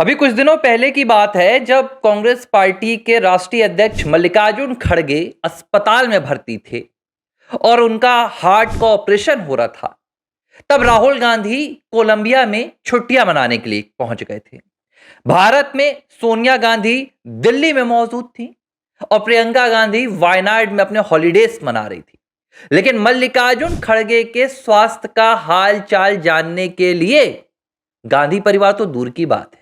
अभी कुछ दिनों पहले की बात है जब कांग्रेस पार्टी के राष्ट्रीय अध्यक्ष मल्लिकार्जुन खड़गे अस्पताल में भर्ती थे और उनका हार्ट का ऑपरेशन हो रहा था। तब राहुल गांधी कोलंबिया में छुट्टियां मनाने के लिए पहुंच गए थे। भारत में सोनिया गांधी दिल्ली में मौजूद थी और प्रियंका गांधी वायनाड में अपने हॉलीडेज मना रही थी। लेकिन मल्लिकार्जुन खड़गे के स्वास्थ्य का हाल चाल जानने के लिए गांधी परिवार तो दूर की बात है,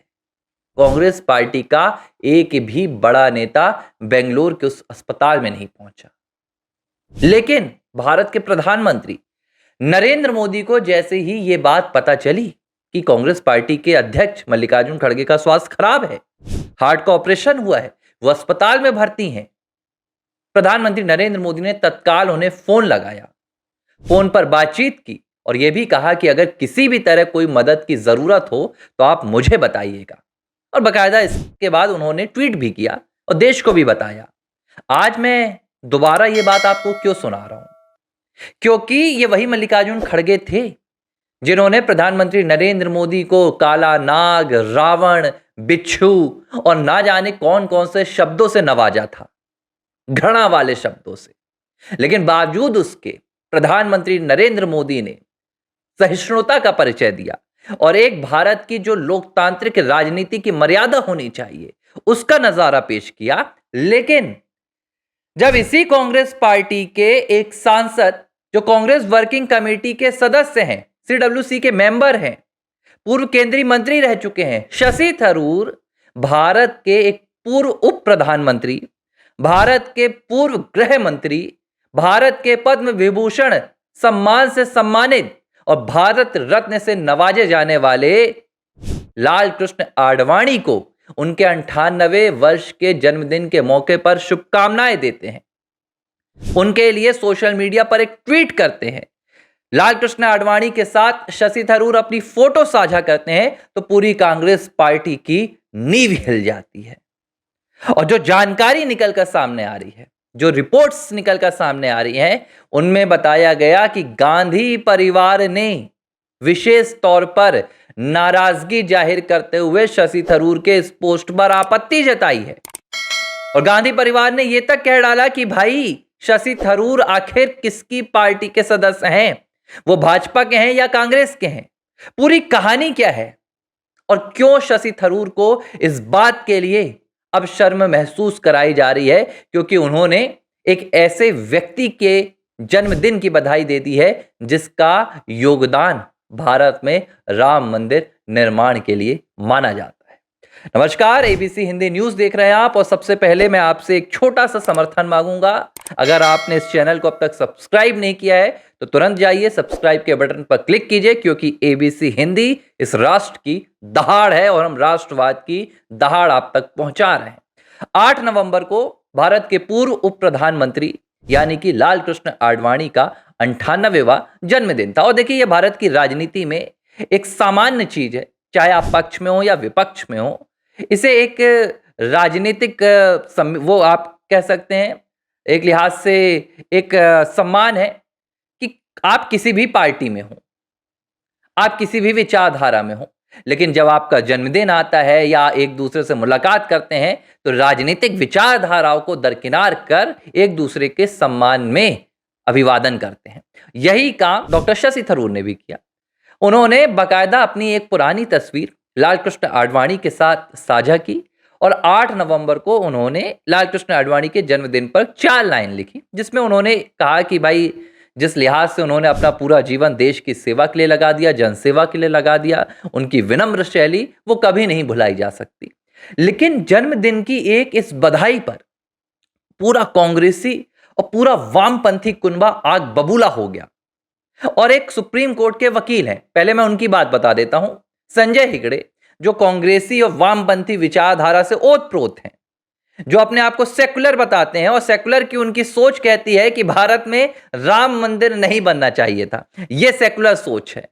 कांग्रेस पार्टी का एक भी बड़ा नेता बेंगलुरु के उस अस्पताल में नहीं पहुंचा। लेकिन भारत के प्रधानमंत्री नरेंद्र मोदी को जैसे ही यह बात पता चली कि कांग्रेस पार्टी के अध्यक्ष मल्लिकार्जुन खड़गे का स्वास्थ्य खराब है, हार्ट का ऑपरेशन हुआ है, वो अस्पताल में भर्ती हैं, प्रधानमंत्री नरेंद्र मोदी ने तत्काल उन्हें फोन लगाया, फोन पर बातचीत की और यह भी कहा कि अगर किसी भी तरह कोई मदद की जरूरत हो तो आप मुझे बताइएगा। और बाकायदा इसके बाद उन्होंने ट्वीट भी किया और देश को भी बताया। आज मैं दोबारा ये बात आपको क्यों सुना रहा हूं? क्योंकि ये वही मल्लिकार्जुन खड़गे थे जिन्होंने प्रधानमंत्री नरेंद्र मोदी को काला नाग, रावण, बिच्छू और ना जाने कौन कौन से शब्दों से नवाजा था, घृणा वाले शब्दों से। लेकिन बावजूद उसके प्रधानमंत्री नरेंद्र मोदी ने सहिष्णुता का परिचय दिया और एक भारत की जो लोकतांत्रिक राजनीति की मर्यादा होनी चाहिए उसका नजारा पेश किया। लेकिन जब इसी कांग्रेस पार्टी के एक सांसद जो कांग्रेस वर्किंग कमेटी के सदस्य हैं, सीडब्ल्यूसी के मेंबर हैं, पूर्व केंद्रीय मंत्री रह चुके हैं, शशि थरूर, भारत के एक पूर्व उप प्रधानमंत्री, भारत के पूर्व गृह मंत्री, भारत के पद्म विभूषण सम्मान से सम्मानित और भारत रत्न से नवाजे जाने वाले लाल कृष्ण आडवाणी को उनके 98वें वर्ष के जन्मदिन के मौके पर शुभकामनाएं देते हैं। उनके लिए सोशल मीडिया पर एक ट्वीट करते हैं। लाल कृष्ण आडवाणी के साथ शशि थरूर अपनी फोटो साझा करते हैं तो पूरी कांग्रेस पार्टी की नींव हिल जाती है। और जो जानकारी निकलकर सामने आ रही है, जो रिपोर्ट्स निकलकर सामने आ रही हैं, उनमें बताया गया कि गांधी परिवार ने विशेष तौर पर नाराजगी जाहिर करते हुए शशि थरूर के इस पोस्ट पर आपत्ति जताई है। और गांधी परिवार ने यह तक कह डाला कि भाई शशि थरूर आखिर किसकी पार्टी के सदस्य हैं, वो भाजपा के हैं या कांग्रेस के हैं, पूरी कहानी क्या है और क्यों शशि थरूर को इस बात के लिए अब शर्म महसूस कराई जा रही है क्योंकि उन्होंने एक ऐसे व्यक्ति के जन्मदिन की बधाई दे दी है जिसका योगदान भारत में राम मंदिर निर्माण के लिए माना जाता है। नमस्कार, एबीसी हिंदी न्यूज देख रहे हैं आप और सबसे पहले मैं आपसे एक छोटा सा समर्थन मांगूंगा। अगर आपने इस चैनल को अब तक सब्सक्राइब नहीं किया है तो तुरंत जाइए सब्सक्राइब के बटन पर क्लिक कीजिए क्योंकि एबीसी हिंदी इस राष्ट्र की दहाड़ है और हम राष्ट्रवाद की दहाड़ आप तक पहुंचा रहे हैं। 8 नवंबर को भारत के पूर्व उप प्रधानमंत्री यानी कि लाल कृष्ण आडवाणी का 98वां जन्मदिन था। और देखिए, यह भारत की राजनीति में एक सामान्य चीज है, चाहे आप पक्ष में हो या विपक्ष में हो। इसे एक राजनीतिक वो आप कह सकते हैं, एक लिहाज से एक सम्मान है कि आप किसी भी पार्टी में हो, आप किसी भी विचारधारा में हो, लेकिन जब आपका जन्मदिन आता है या एक दूसरे से मुलाकात करते हैं तो राजनीतिक विचारधाराओं को दरकिनार कर एक दूसरे के सम्मान में अभिवादन करते हैं। यही काम डॉक्टर शशि थरूर ने भी किया। उन्होंने बाकायदा अपनी एक पुरानी तस्वीर लाल कृष्ण आडवाणी के साथ साझा की और 8 नवंबर को उन्होंने लाल कृष्ण आडवाणी के जन्मदिन पर 4 लाइन लिखी जिसमें उन्होंने कहा कि भाई जिस लिहाज से उन्होंने अपना पूरा जीवन देश की सेवा के लिए लगा दिया, जनसेवा के लिए लगा दिया, उनकी विनम्र शैली वो कभी नहीं भुलाई जा सकती। लेकिन जन्मदिन की एक इस बधाई पर पूरा कांग्रेसी और पूरा वामपंथी कुनबा आग बबूला हो गया। और एक सुप्रीम कोर्ट के वकील हैं, पहले मैं उनकी बात बता देता हूं, संजय हेगड़े, जो कांग्रेसी और वामपंथी विचारधारा से ओतप्रोत हैं, जो अपने आप को सेकुलर बताते हैं और सेकुलर की उनकी सोच कहती है कि भारत में राम मंदिर नहीं बनना चाहिए था। यह सेकुलर सोच है।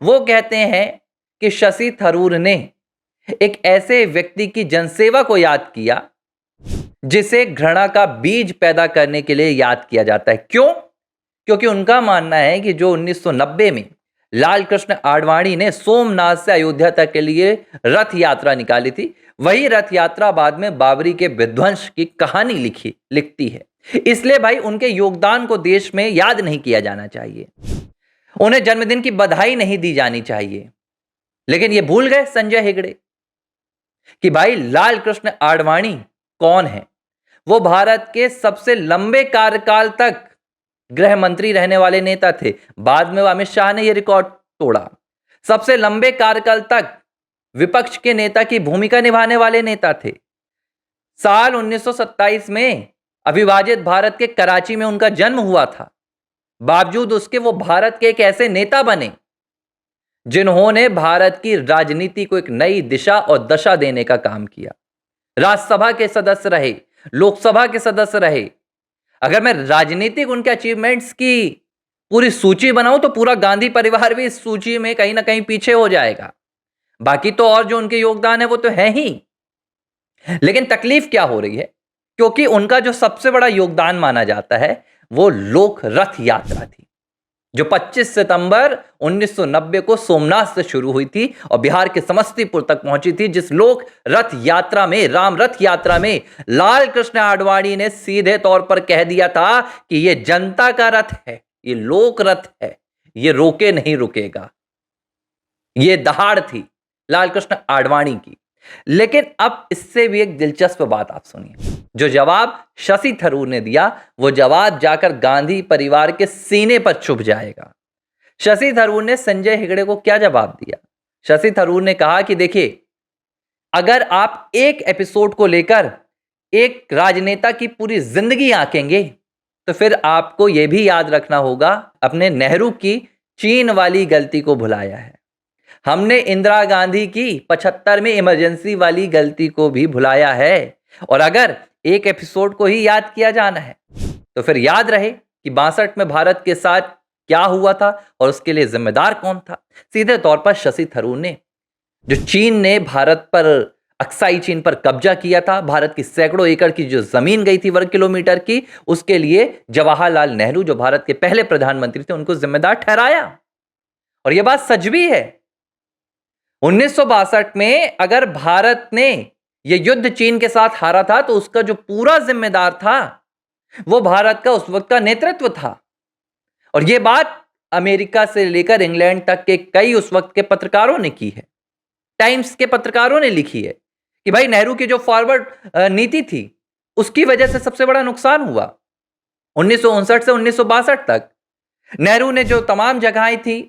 वो कहते हैं कि शशि थरूर ने एक ऐसे व्यक्ति की जनसेवा को याद किया जिसे घृणा का बीज पैदा करने के लिए याद किया जाता है। क्यों? क्योंकि उनका मानना है कि जो 1990 में लाल कृष्ण आडवाणी ने सोमनाथ से अयोध्या तक के लिए रथ यात्रा निकाली थी। वही रथ यात्रा बाद में बाबरी के विध्वंस की कहानी लिखती है। इसलिए भाई उनके योगदान को देश में याद नहीं किया जाना चाहिए, उन्हें जन्मदिन की बधाई नहीं दी जानी चाहिए। लेकिन ये भूल गए संजय हेगड़े कि भाई लाल कृष्ण आडवाणी कौन है। वो भारत के सबसे लंबे कार्यकाल तक गृह मंत्री रहने वाले नेता थे। बाद में अमित शाह ने यह रिकॉर्ड तोड़ा। सबसे लंबे कार्यकाल तक विपक्ष के नेता की भूमिका निभाने वाले नेता थे। साल 1927 में अविभाजित भारत के कराची में उनका जन्म हुआ था। बावजूद उसके वो भारत के एक ऐसे नेता बने जिन्होंने भारत की राजनीति को एक नई दिशा और दशा देने का काम किया। राज्यसभा के सदस्य रहे, लोकसभा के सदस्य रहे। अगर मैं राजनीतिक उनके अचीवमेंट्स की पूरी सूची बनाऊं तो पूरा गांधी परिवार भी इस सूची में कहीं ना कहीं पीछे हो जाएगा। बाकी तो और जो उनके योगदान है वो तो है ही। लेकिन तकलीफ क्या हो रही है, क्योंकि उनका जो सबसे बड़ा योगदान माना जाता है वो लोक रथ यात्रा थी, जो 25 सितंबर 1990 को सोमनाथ से शुरू हुई थी और बिहार के समस्तीपुर तक पहुंची थी। जिस लोक रथ यात्रा में, राम रथ यात्रा में, लाल कृष्ण आडवाणी ने सीधे तौर पर कह दिया था कि यह जनता का रथ है, ये लोक रथ है, ये रोके नहीं रुकेगा। ये दहाड़ थी लाल कृष्ण आडवाणी की। लेकिन अब इससे भी एक दिलचस्प बात आप सुनिए। जो जवाब शशि थरूर ने दिया वो जवाब जाकर गांधी परिवार के सीने पर चुभ जाएगा। शशि थरूर ने संजय हेगड़े को क्या जवाब दिया? शशि थरूर ने कहा कि देखिए, अगर आप एक एपिसोड को लेकर एक राजनेता की पूरी जिंदगी आंकेंगे तो फिर आपको यह भी याद रखना होगा, अपने नेहरू की चीन वाली गलती को भुलाया है। हमने इंदिरा गांधी की 75 में इमरजेंसी वाली गलती को भी भुलाया है। और अगर एक एपिसोड को ही याद किया जाना है तो फिर याद रहे कि 62 में भारत के साथ क्या हुआ था और उसके लिए जिम्मेदार कौन था। सीधे तौर पर शशि थरूर ने, जो चीन ने भारत पर, अक्साई चीन पर कब्जा किया था, भारत की सैकड़ों एकड़ की जो जमीन गई थी वर्ग किलोमीटर की, उसके लिए जवाहरलाल नेहरू, जो भारत के पहले प्रधानमंत्री थे, उनको जिम्मेदार ठहराया। और यह बात सच भी है। 1962 में अगर भारत ने यह युद्ध चीन के साथ हारा था तो उसका जो पूरा जिम्मेदार था वो भारत का उस वक्त का नेतृत्व था। और यह बात अमेरिका से लेकर इंग्लैंड तक के कई उस वक्त के पत्रकारों ने की है। टाइम्स के पत्रकारों ने लिखी है कि भाई नेहरू की जो फॉरवर्ड नीति थी उसकी वजह से सबसे बड़ा नुकसान हुआ। 1959 से 1962 तक नेहरू ने जो तमाम जगहें थी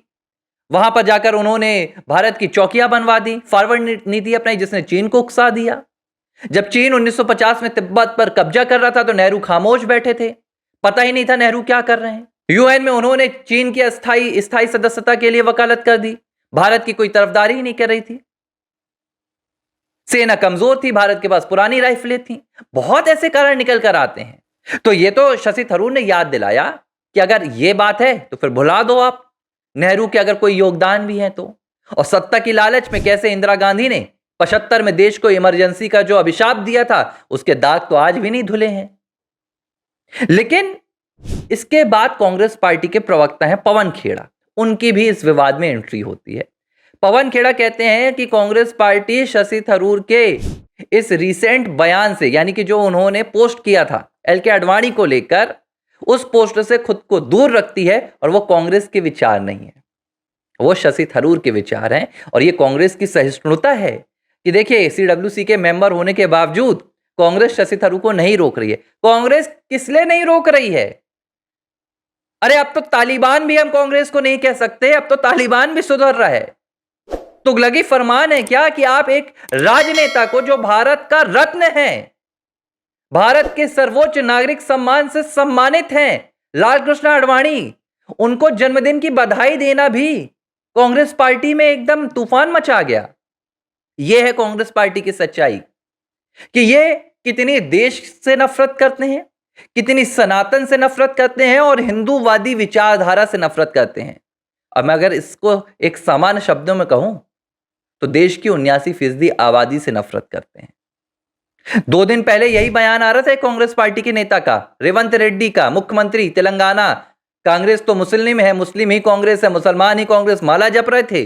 वहां पर जाकर उन्होंने भारत की चौकियां बनवा दी, फॉरवर्ड नीति अपनाई, जिसने चीन को उकसा दिया। जब चीन 1950 में तिब्बत पर कब्जा कर रहा था तो नेहरू खामोश बैठे थे, पता ही नहीं था नेहरू क्या कर रहे हैं। यूएन में उन्होंने चीन की स्थायी सदस्यता के लिए वकालत कर दी, भारत की कोई तरफदारी ही नहीं कर रही थी। सेना कमजोर थी, भारत के पास पुरानी राइफलें थी। बहुत ऐसे कारण निकल कर आते हैं। तो ये तो शशि थरूर ने याद दिलाया कि अगर ये बात है तो फिर भुला दो आप नेहरू के अगर कोई योगदान भी है तो। और सत्ता की लालच में कैसे इंदिरा गांधी ने 75 में देश को इमरजेंसी का जो अभिशाप दिया था उसके दाग तो आज भी नहीं धुले हैं। लेकिन इसके बाद कांग्रेस पार्टी के प्रवक्ता हैं पवन खेड़ा, उनकी भी इस विवाद में एंट्री होती है। पवन खेड़ा कहते हैं कि कांग्रेस पार्टी शशि थरूर के इस रिसेंट बयान से, यानी कि जो उन्होंने पोस्ट किया था एल.के. आडवाणी को लेकर, उस पोस्ट से खुद को दूर रखती है और वो कांग्रेस के विचार नहीं है, वो शशि थरूर के विचार हैं। और ये कांग्रेस की सहिष्णुता है कि देखिए, सीडब्ल्यूसी के मेंबर होने के बावजूद कांग्रेस शशि थरूर को नहीं रोक रही है। कांग्रेस किस लिए नहीं रोक रही है? अरे अब तो तालिबान भी हम कांग्रेस को नहीं कह सकते, अब तो तालिबान भी सुधर रहा है। तुगलकी फरमान है क्या कि आप एक राजनेता को, जो भारत का रत्न है, भारत के सर्वोच्च नागरिक सम्मान से सम्मानित हैं, लाल कृष्ण आडवाणी, उनको जन्मदिन की बधाई देना भी कांग्रेस पार्टी में एकदम तूफान मचा गया। यह है कांग्रेस पार्टी की सच्चाई कि ये कितनी देश से नफरत करते हैं, कितनी सनातन से नफरत करते हैं और हिंदूवादी विचारधारा से नफरत करते हैं। अब मैं अगर इसको एक सामान्य शब्दों में कहूं तो देश की 79% आबादी से नफरत करते हैं। 2 दिन पहले यही बयान आ रहा था कांग्रेस पार्टी के नेता का, रेवंत रेड्डी का, मुख्यमंत्री तेलंगाना कांग्रेस तो मुस्लिम है, मुस्लिम ही कांग्रेस है, मुसलमान ही कांग्रेस, माला जप रहे थे,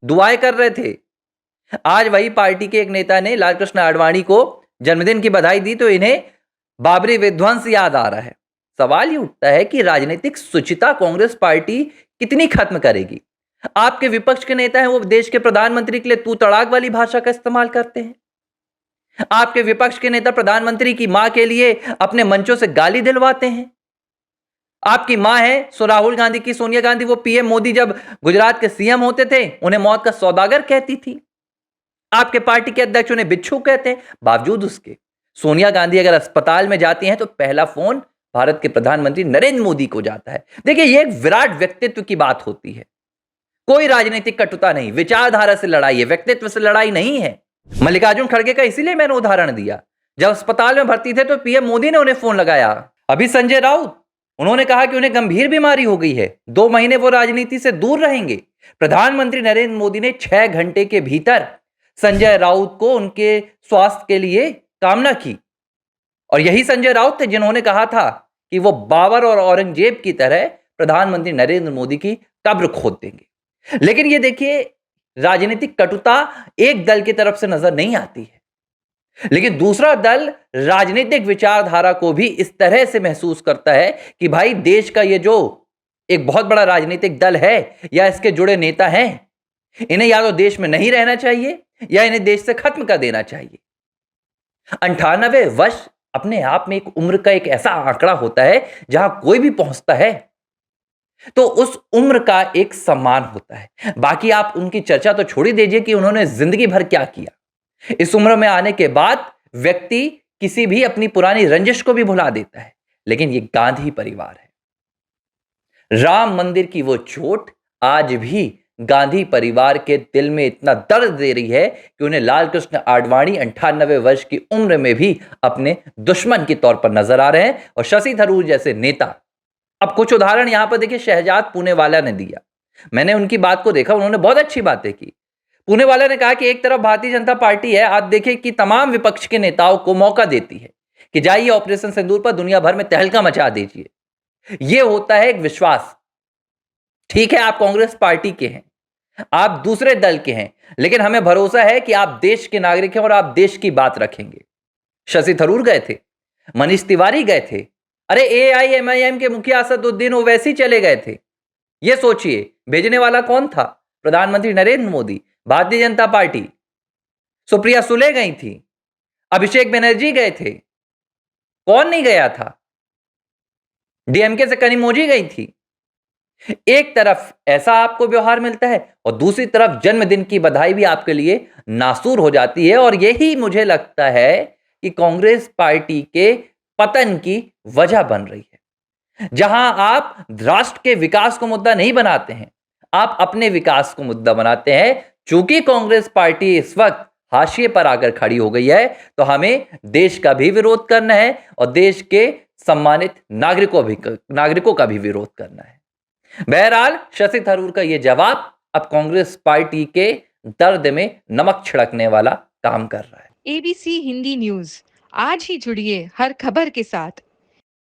दुआएं कर रहे थे। आज वही पार्टी के एक नेता ने लालकृष्ण आडवाणी को जन्मदिन की बधाई दी तो इन्हें बाबरी विध्वंस याद आ रहा है। सवाल ये उठता है कि राजनीतिक शुचिता कांग्रेस पार्टी कितनी खत्म करेगी। आपके विपक्ष के नेता हैं, वो देश के प्रधानमंत्री के लिए तू तड़ाक वाली भाषा का इस्तेमाल करते हैं। आपके विपक्ष के नेता प्रधानमंत्री की मां के लिए अपने मंचों से गाली दिलवाते हैं। आपकी मां है सो राहुल गांधी की, सोनिया गांधी, वो पीएम मोदी जब गुजरात के सीएम होते थे उन्हें मौत का सौदागर कहती थी। आपके पार्टी के अध्यक्ष उन्हें बिच्छू कहते हैं। बावजूद उसके सोनिया गांधी अगर अस्पताल में जाती हैं तो पहला फोन भारत के प्रधानमंत्री नरेंद्र मोदी को जाता है। देखिए, ये एक विराट व्यक्तित्व की बात होती है। कोई राजनीतिक कटुता नहीं, विचारधारा से लड़ाई है, व्यक्तित्व से लड़ाई नहीं है। मल्लिकार्जुन खड़गे का इसीलिए मैंने उदाहरण दिया। जब अस्पताल में भर्ती थे तो पीएम मोदी ने उन्हें फोन लगाया। अभी संजय राउत, उन्होंने कहा कि उन्हें गंभीर बीमारी हो गई है, 2 महीने वो राजनीति से दूर रहेंगे। प्रधानमंत्री नरेंद्र मोदी ने 6 घंटे के भीतर संजय राउत को उनके स्वास्थ्य के लिए कामना की। और यही संजय राउत थे जिन्होंने कहा था कि वो बाबर और औरंगजेब की तरह प्रधानमंत्री नरेंद्र मोदी की कब्र खोद देंगे। लेकिन ये देखिए, राजनीतिक कटुता एक दल की तरफ से नजर नहीं आती है, लेकिन दूसरा दल राजनीतिक विचारधारा को भी इस तरह से महसूस करता है कि भाई देश का ये जो एक बहुत बड़ा राजनीतिक दल है या इसके जुड़े नेता हैं, इन्हें या तो देश में नहीं रहना चाहिए या इन्हें देश से खत्म कर देना चाहिए। 98 वर्ष अपने आप में एक उम्र का एक ऐसा आंकड़ा होता है जहां कोई भी पहुंचता है तो उस उम्र का एक सम्मान होता है। बाकी आप उनकी चर्चा तो छोड़ ही दीजिए कि उन्होंने जिंदगी भर क्या किया। इस उम्र में आने के बाद व्यक्ति किसी भी अपनी पुरानी रंजिश को भी भुला देता है। लेकिन ये गांधी परिवार है। राम मंदिर की वो चोट आज भी गांधी परिवार के दिल में इतना दर्द दे रही है कि उन्हें लालकृष्ण आडवाणी 98 वर्ष की उम्र में भी अपने दुश्मन के तौर पर नजर आ रहे हैं। और शशि थरूर जैसे नेता, अब कुछ उदाहरण यहां पर देखिए, शहजाद पूनेवाला ने दिया। मैंने उनकी बात को देखा, उन्होंने बहुत अच्छी बातें की। पूनेवाला ने कहा कि एक तरफ भारतीय जनता पार्टी है, आप देखिए कि तमाम विपक्ष के नेताओं को मौका देती है कि जाइए ऑपरेशन सिंदूर पर दुनिया भर में तहलका मचा दीजिए। यह होता है एक विश्वास। ठीक है, आप कांग्रेस पार्टी के हैं, आप दूसरे दल के हैं, लेकिन हमें भरोसा है कि आप देश के नागरिक हैं और आप देश की बात रखेंगे। शशि थरूर गए थे, मनीष तिवारी गए थे, अरे एआईएमआईएम के मुखिया असदुद्दीन ओवैसी चले गए थे। यह सोचिए, भेजने वाला कौन था? प्रधानमंत्री नरेंद्र मोदी, भारतीय जनता पार्टी। सुप्रिया सुले गई थी, अभिषेक बनर्जी गए थे, कौन नहीं गया था? डीएमके से कनिमोझी गई थी। एक तरफ ऐसा आपको व्यवहार मिलता है और दूसरी तरफ जन्मदिन की बधाई भी आपके लिए नासूर हो जाती है। और यही मुझे लगता है कि कांग्रेस पार्टी के पतन की वजह बन रही है। जहां आप राष्ट्र के विकास को मुद्दा नहीं बनाते हैं, आप अपने विकास को मुद्दा बनाते हैं। चूंकि कांग्रेस पार्टी इस वक्त हाशिए पर आकर खड़ी हो गई है तो हमें देश का भी विरोध करना है और देश के सम्मानित नागरिकों का भी विरोध करना है। बहरहाल शशि थरूर का यह जवाब अब कांग्रेस पार्टी के दर्द में नमक छिड़कने वाला काम कर रहा है। एबीसी हिंदी न्यूज, आज ही जुड़िए हर खबर के साथ।